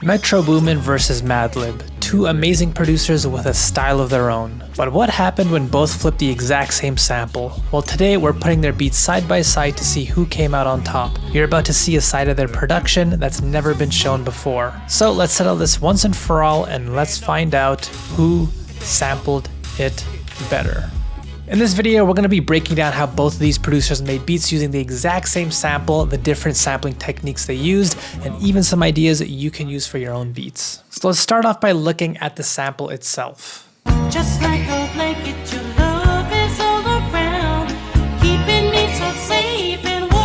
Metro Boomin versus Madlib, two amazing producers with a style of their own. But what happened when both flipped the exact same sample? Well, today we're putting their beats side by side to see who came out on top. You're about to see a side of their production that's never been shown before. So let's settle this once and for all, and let's find out who sampled it better. In this video, we're going to be breaking down how both of these producers made beats using the exact same sample, the different sampling techniques they used, and even some ideas that you can use for your own beats. So let's start off by looking at the sample itself. Just like a blanket, your love is all around, keeping me so safe and warm.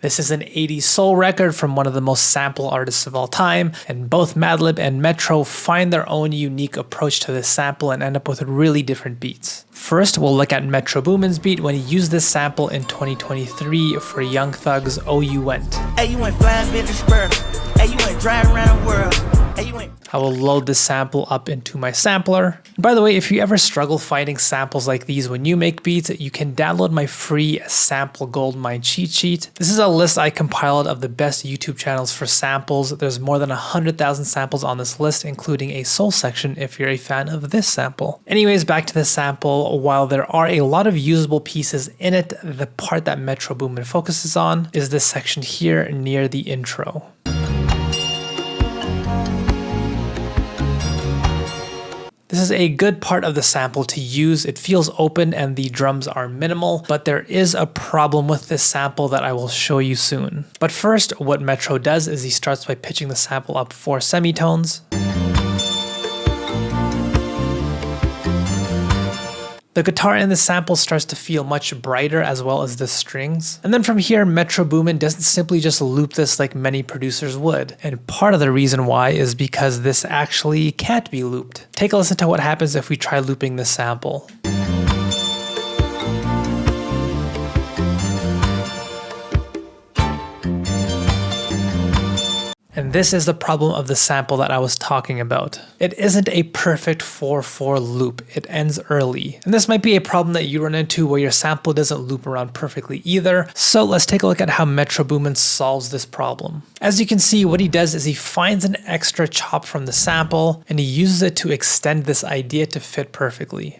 This is an 80s soul record from one of the most sample artists of all time, and both Madlib and Metro find their own unique approach to this sample and end up with really different beats. First, we'll look at Metro Boomin's beat when he used this sample in 2023 for Young Thug's Oh You Went. Hey, you went flying bit the spur. Hey, you went driving around the world. Hey, you went. I will load this sample up into my sampler. By the way, if you ever struggle finding samples like these when you make beats, you can download my free sample goldmine cheat sheet. This is a list I compiled of the best YouTube channels for samples. There's more than 100,000 samples on this list, including a soul section if you're a fan of this sample. Anyways, back to the sample. While there are a lot of usable pieces in it, the part that Metro Boomin focuses on is this section here near the intro. This is a good part of the sample to use. It feels open and the drums are minimal, but there is a problem with this sample that I will show you soon. But first, what Metro does is he starts by pitching the sample up 4 semitones. The guitar in the sample starts to feel much brighter, as well as the strings. And then from here, Metro Boomin doesn't simply just loop this like many producers would. And part of the reason why is because this actually can't be looped. Take a listen to what happens if we try looping this sample. And this is the problem of the sample that I was talking about. It isn't a perfect 4/4 loop, it ends early. And this might be a problem that you run into where your sample doesn't loop around perfectly either. So let's take a look at how Metro Boomin solves this problem. As you can see, what he does is he finds an extra chop from the sample and he uses it to extend this idea to fit perfectly.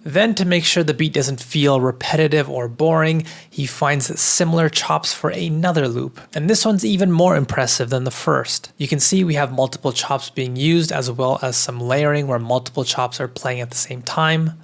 Then, to make sure the beat doesn't feel repetitive or boring, he finds similar chops for another loop. And this one's even more impressive than the first. You can see we have multiple chops being used, as well as some layering where multiple chops are playing at the same time.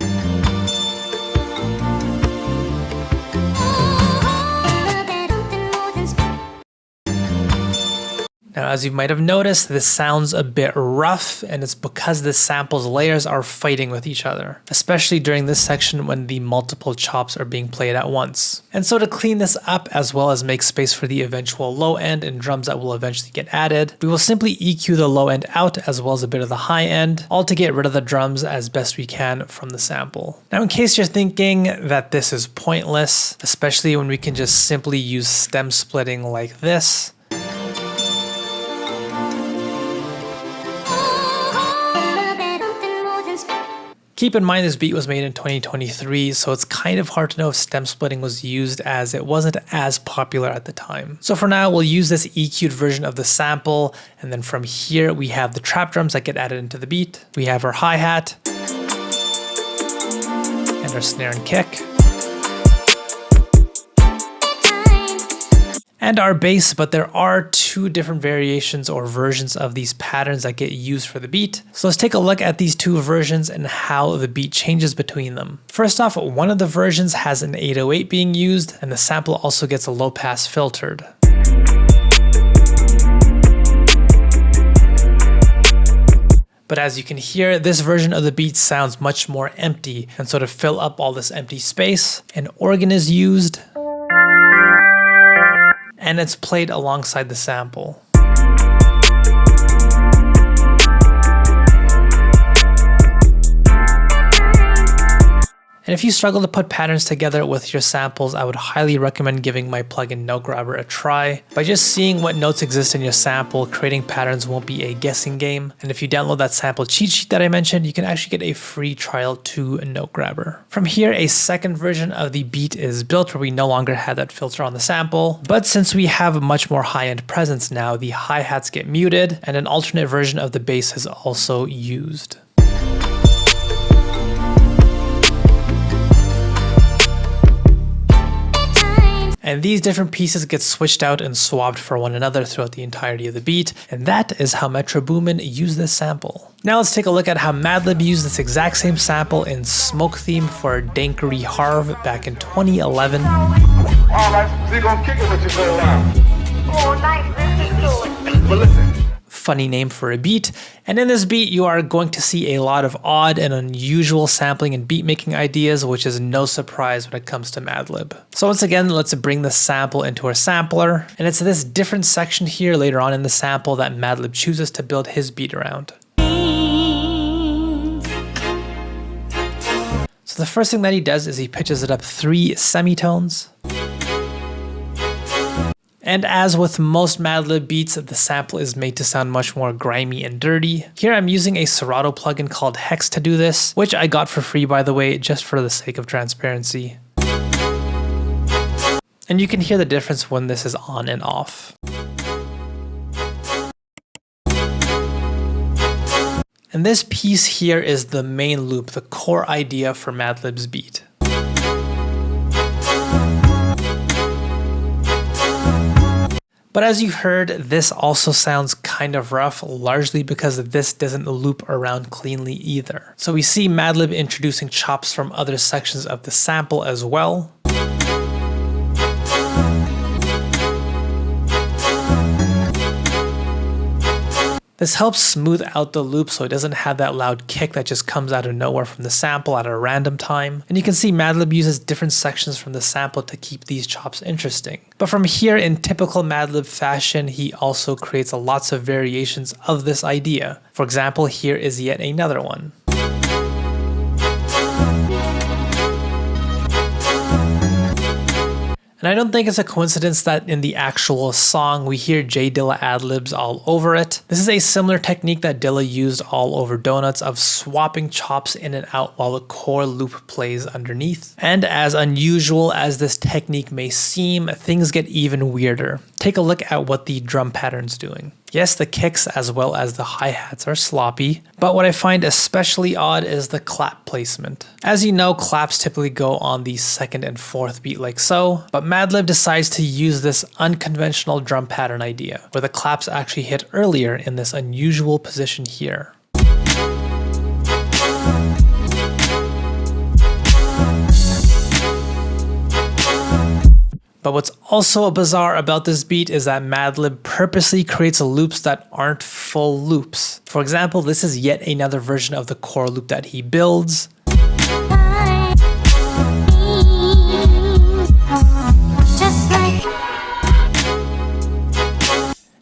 Now, as you might have noticed, this sounds a bit rough, and it's because this sample's layers are fighting with each other, especially during this section when the multiple chops are being played at once. And so to clean this up, as well as make space for the eventual low end and drums that will eventually get added, we will simply EQ the low end out as well as a bit of the high end, all to get rid of the drums as best we can from the sample. Now, in case you're thinking that this is pointless, especially when we can just simply use stem splitting like this, keep in mind this beat was made in 2023, so it's kind of hard to know if stem splitting was used as it wasn't as popular at the time. So for now, we'll use this EQ'd version of the sample, and then from here we have the trap drums that get added into the beat. We have our hi-hat, and our snare and kick, and our bass, but there are 2 different variations or versions of these patterns that get used for the beat. So let's take a look at these 2 versions and how the beat changes between them. First off, one of the versions has an 808 being used, and the sample also gets a low pass filtered. But as you can hear, this version of the beat sounds much more empty, and so to fill up all this empty space, an organ is used, and it's played alongside the sample. And if you struggle to put patterns together with your samples, I would highly recommend giving my plugin Note Grabber a try. By just seeing what notes exist in your sample, creating patterns won't be a guessing game. And if you download that sample cheat sheet that I mentioned, you can actually get a free trial to Note Grabber. From here, a second version of the beat is built where we no longer have that filter on the sample. But since we have much more high-end presence now, the hi-hats get muted and an alternate version of the bass is also used. And these different pieces get switched out and swapped for one another throughout the entirety of the beat, and that is how Metro Boomin used this sample. Now let's take a look at how Madlib used this exact same sample in Smoke Theme for Dankery Harv back in 2011. Alright, so you're gonna kick it with you for a while. Oh, nice, listen to it. But listen. Funny name for a beat. And in this beat, you are going to see a lot of odd and unusual sampling and beat making ideas, which is no surprise when it comes to Madlib. So once again, let's bring the sample into our sampler. And it's this different section here later on in the sample that Madlib chooses to build his beat around. So the first thing that he does is he pitches it up 3 semitones. And as with most Madlib beats, the sample is made to sound much more grimy and dirty. Here I'm using a Serato plugin called Hex to do this, which I got for free by the way, just for the sake of transparency. And you can hear the difference when this is on and off. And this piece here is the main loop, the core idea for Madlib's beat. But as you heard, this also sounds kind of rough, largely because this doesn't loop around cleanly either. So we see Madlib introducing chops from other sections of the sample as well. This helps smooth out the loop so it doesn't have that loud kick that just comes out of nowhere from the sample at a random time. And you can see Madlib uses different sections from the sample to keep these chops interesting. But from here, in typical Madlib fashion, he also creates lots of variations of this idea. For example, here is yet another one. And I don't think it's a coincidence that in the actual song, we hear J Dilla ad-libs all over it. This is a similar technique that Dilla used all over Donuts of swapping chops in and out while the core loop plays underneath. And as unusual as this technique may seem, things get even weirder. Take a look at what the drum pattern's doing. Yes, the kicks as well as the hi-hats are sloppy, but what I find especially odd is the clap placement. As you know, claps typically go on the second and fourth beat like so, but Madlib decides to use this unconventional drum pattern idea, where the claps actually hit earlier in this unusual position here. But what's also bizarre about this beat is that Madlib purposely creates loops that aren't full loops. For example, this is yet another version of the core loop that he builds.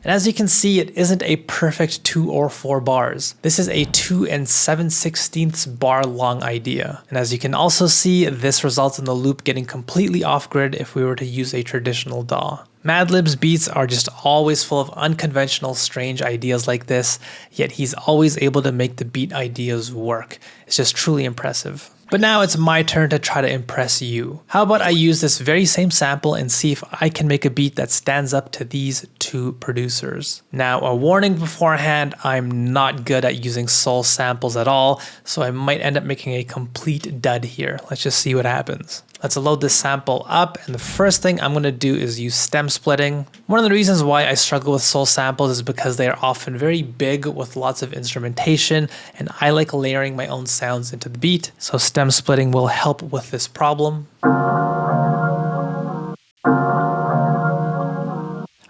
And as you can see, it isn't a perfect 2 or 4 bars. This is a 2 7/16 bar long idea. And as you can also see, this results in the loop getting completely off grid if we were to use a traditional DAW. Madlib's beats are just always full of unconventional, strange ideas like this, yet he's always able to make the beat ideas work. It's just truly impressive. But now it's my turn to try to impress you. How about I use this very same sample and see if I can make a beat that stands up to these 2 producers. Now, a warning beforehand, I'm not good at using soul samples at all, so I might end up making a complete dud here. Let's just see what happens. Let's load this sample up, and the first thing I'm going to do is use stem splitting. One of the reasons why I struggle with soul samples is because they are often very big with lots of instrumentation, and I like layering my own sounds into the beat, so stem splitting will help with this problem.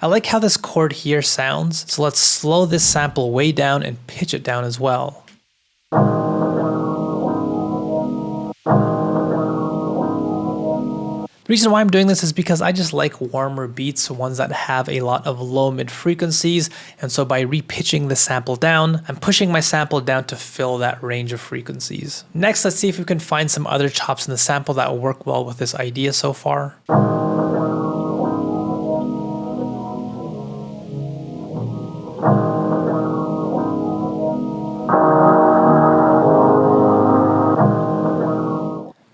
I like how this chord here sounds, so let's slow this sample way down and pitch it down as well. The reason why I'm doing this is because I just like warmer beats, ones that have a lot of low mid frequencies, and so by repitching the sample down, I'm pushing my sample down to fill that range of frequencies. Next, let's see if we can find some other chops in the sample that work well with this idea so far.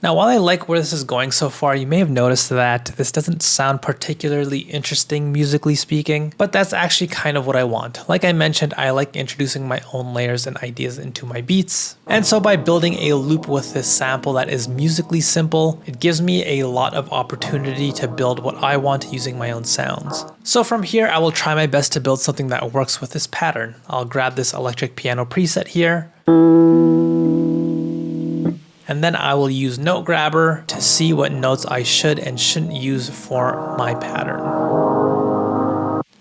Now, while I like where this is going so far, you may have noticed that this doesn't sound particularly interesting musically speaking, but that's actually kind of what I want. Like I mentioned, I like introducing my own layers and ideas into my beats. And so by building a loop with this sample that is musically simple, it gives me a lot of opportunity to build what I want using my own sounds. So from here, I will try my best to build something that works with this pattern. I'll grab this electric piano preset here. And then I will use Note Grabber to see what notes I should and shouldn't use for my pattern.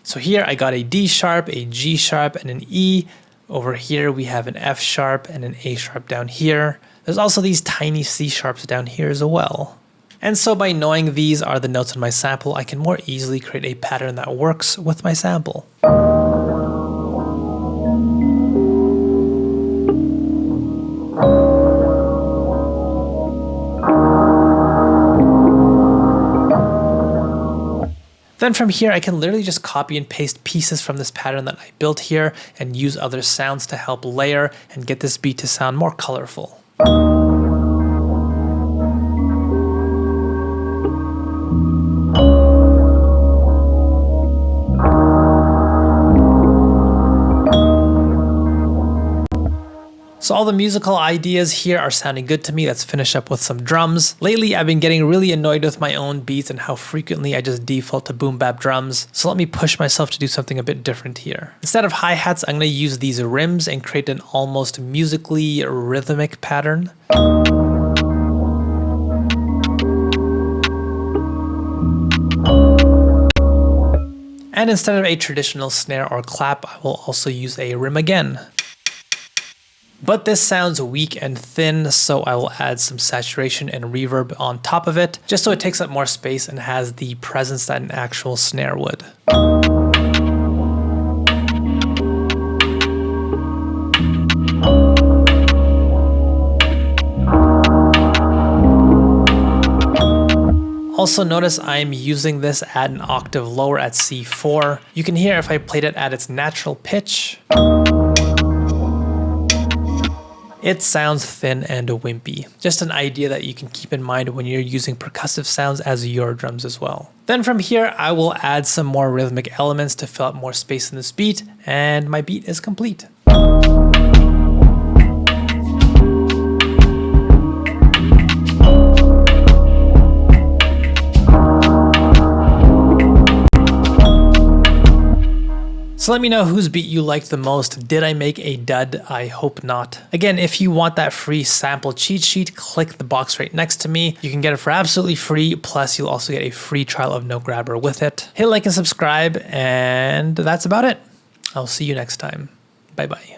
So here I got a D sharp, a G sharp, and an E. Over here we have an F sharp and an A sharp down here. There's also these tiny C sharps down here as well. And so by knowing these are the notes in my sample, I can more easily create a pattern that works with my sample. Then from here, I can literally just copy and paste pieces from this pattern that I built here and use other sounds to help layer and get this beat to sound more colorful. So all the musical ideas here are sounding good to me. Let's finish up with some drums. Lately, I've been getting really annoyed with my own beats and how frequently I just default to boom bap drums. So let me push myself to do something a bit different here. Instead of hi-hats, I'm going to use these rims and create an almost musically rhythmic pattern. And instead of a traditional snare or clap, I will also use a rim again. But this sounds weak and thin, so I will add some saturation and reverb on top of it, just so it takes up more space and has the presence that an actual snare would. Also notice I'm using this at an octave lower at C4. You can hear if I played it at its natural pitch, it sounds thin and wimpy. Just an idea that you can keep in mind when you're using percussive sounds as your drums as well. Then from here, I will add some more rhythmic elements to fill up more space in this beat, and my beat is complete. So let me know whose beat you liked the most. Did I make a dud? I hope not. Again, if you want that free sample cheat sheet, click the box right next to me. You can get it for absolutely free, plus you'll also get a free trial of Note Grabber with it. Hit like and subscribe, and that's about it. I'll see you next time. Bye bye.